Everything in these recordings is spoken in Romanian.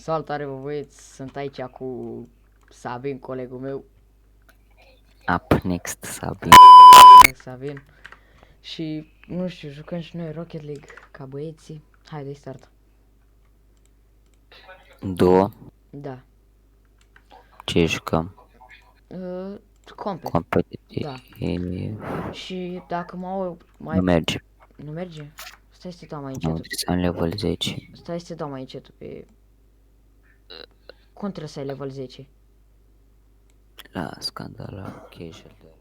Salutare, bă, băieți, sunt aici cu Sabin, colegul meu. Up next, Sabin. Sabin. Și, nu știu, jucăm și noi Rocket League ca băieții. Haide, start. Duo. Da. Ce jucăm? Compe. Competitiv. Da. Și dacă Nu merge. Nu merge? Stai să te dau mai Nu, încet. trebuie să am level 10. Stai să te dau mai încet pe... Cum trebuie să ai level 10? La scandal, casual de la.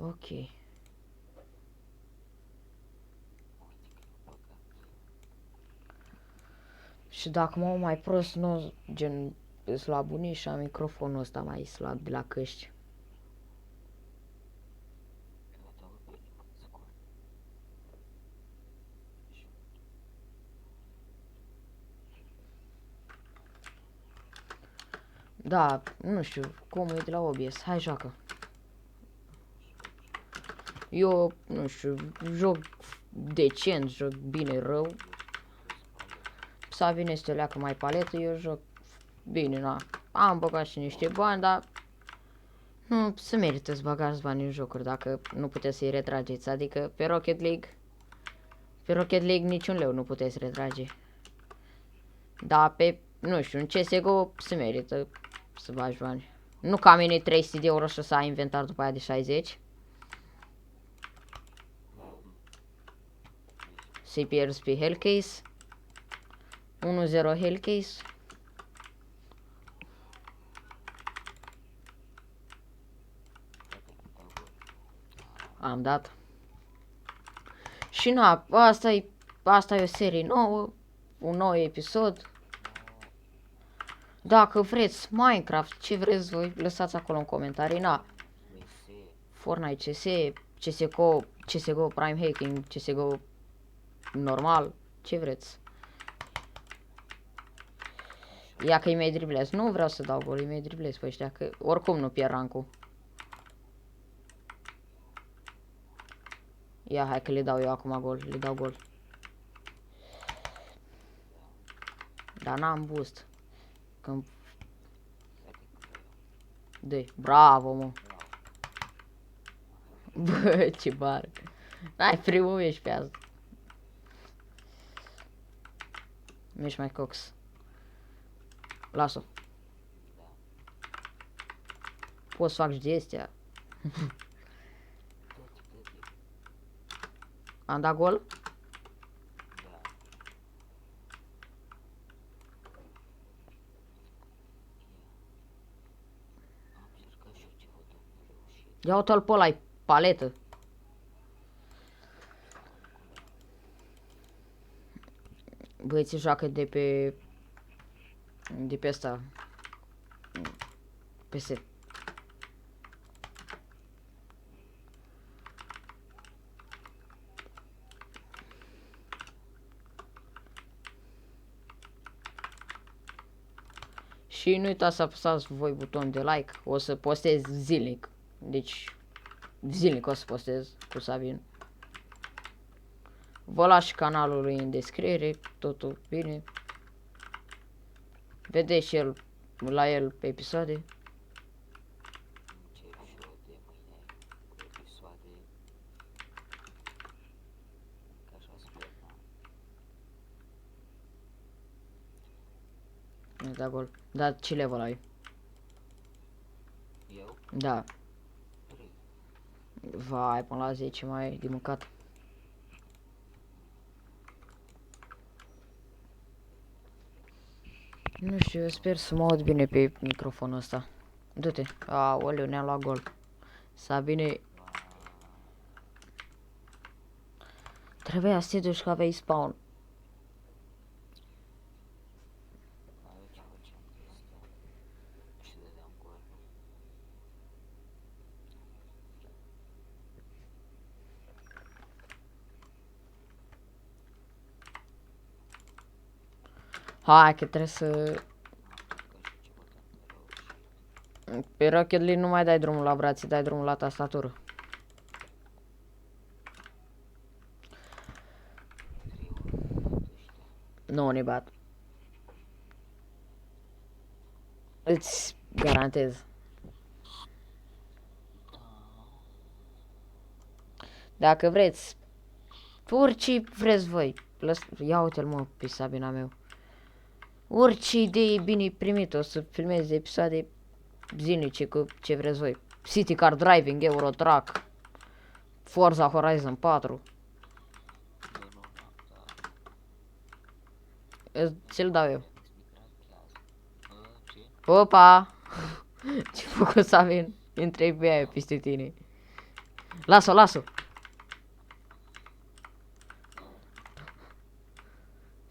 Ok. Și dacă mă aud mai prost, nu gen slabunii și am microfonul ăsta mai slab de la căști. Da, nu știu, cum e de la OBS. Hai, joacă. Eu, nu știu, joc decent, joc bine, rău. Sabin este o leacă mai paletă, eu joc bine, na. Am băgat și niște bani, dar nu se merită să băgați bani în jocuri dacă nu puteți să-i retrageți. Adică pe Rocket League niciun leu nu puteți retrage. Dar pe, nu știu, în CSGO se merită să bagi bani. Nu ca mine 300 de euro și o să ai inventar după aia de 60. Să-i pierzi pe Hellcase. 1-0 Hellcase. Am dat. Și na, asta e o serie nouă, un nou episod. Dacă vreți Minecraft, ce vreți voi, lăsați acolo în comentarii. Na, Fortnite, CSGO Prime Hacking, CSGO normal, ce vreți. Ia că îi mai driblez. Nu vreau să dau gol, îi mai driblez pe ăștia, că oricum nu pierd rancul. Ia, hai că le dau eu acum gol, le dau gol. Dar n-am boost. Când... Bravo, mă. Bă, ce bar. N-ai primul ești pe asta. Mergi mai cox. Las-o. Poți să fac și de astea. Am dat gol? Ia uite-l pe ăla, paletă. Băieții joacă de pe asta. PS. Și nu uitați să apăsați voi butonul de like. O să postez zilnic. Deci zilnic o să postez cu Sabin. Vă las și canalul lui în descriere. Totul bine. Vedeți și el la el pe episoade. Mi-a dat gol. Dar ce level ai? Eu? Da. Vai, până la 10 mai de mâncat. Nu știu, eu sper să mă aud bine pe microfonul ăsta. Du-te. Aoleu, ne-am luat gol. Sabine. Trebuia să te duci că aveai spawn. Hai că trebuie să... Pe Rocket League nu mai dai drumul la brațe, dai drumul la tastatură. Nu ne bat. Îți garantez. Dacă vreți, orice vreți voi. Ia uite-l mă pe Sabina meu. Orice idee bine primit, o să filmez episoade zilnice cu ce vreți voi. City Car Driving, Euro Truck, Forza Horizon 4. Ți-l dau eu. Opa! Ce făcut Sabin? Intră pe aia peste tine. Lasă-o, lasă-o!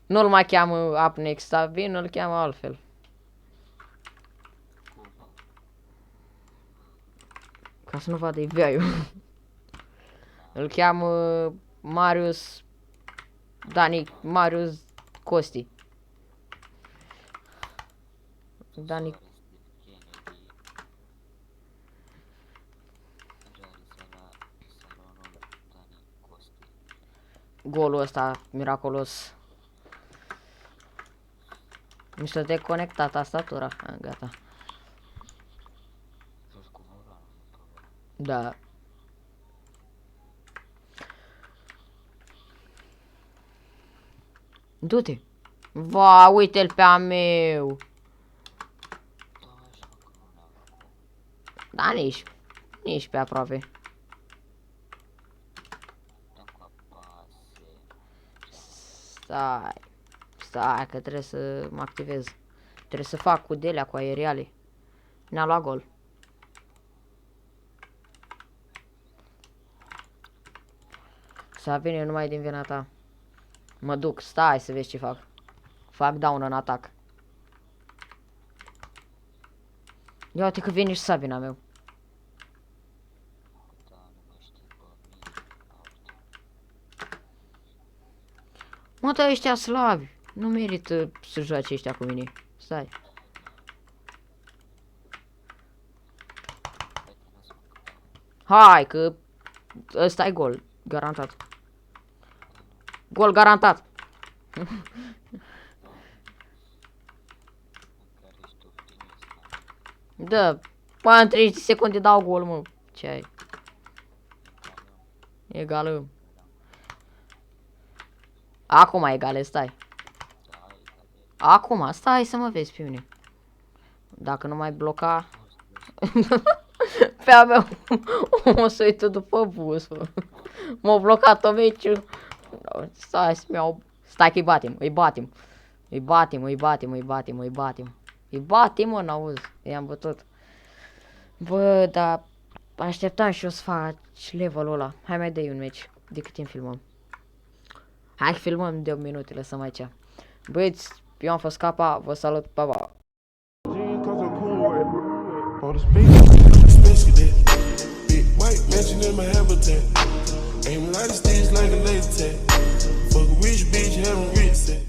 Nu-l mai cheamă Upnext Sabin, îl cheamă altfel. Ca să nu vadă iveaiul. Îl cheamă Marius Marius Costi. Dani. Golul ăsta miraculos. Mi s-a deconectat tastatura. Gata. Da. Du-te. Va, uite-l pe a meu. Da, nici pe aproape. Stai, că trebuie să mă activez. Trebuie să fac cu delea, cu aeriale. Ne-a luat gol. Să vină numai din vina ta. Mă duc, stai să vezi ce fac. Fac down în atac. Ia uite că vine și Sabina meu. Mă, dar ăștia slabi. Nu merită să joace ăștia cu mine. Stai. Hai că ăsta e gol. Garantat. Gol garantat. Da. Păi în 30 secunde dau gol, mă. Ce ai? Egală. Acum egale, stai. Acum, stai să mă vezi pe mine. Dacă nu mai bloca... Pe a meu o să uită după bus. M-a blocat-o meciul. Stai să-mi iau... Stai că îi batem, îi batem. Îi batem, îi batem, îi batem, îi batem. Îi batem, mă, n-auzi. I-am bătut. Bă, dar... Așteptam și eu să faci levelul ăla. Hai mai dai un meci. De cât timp filmăm? Hai filmăm de 8 minute, lăsăm aici. Băieți, eu am fost Capa, vă salut, pa, pa. Aim like a stitch like a laser tag. Fuck a rich bitch, have a rich set.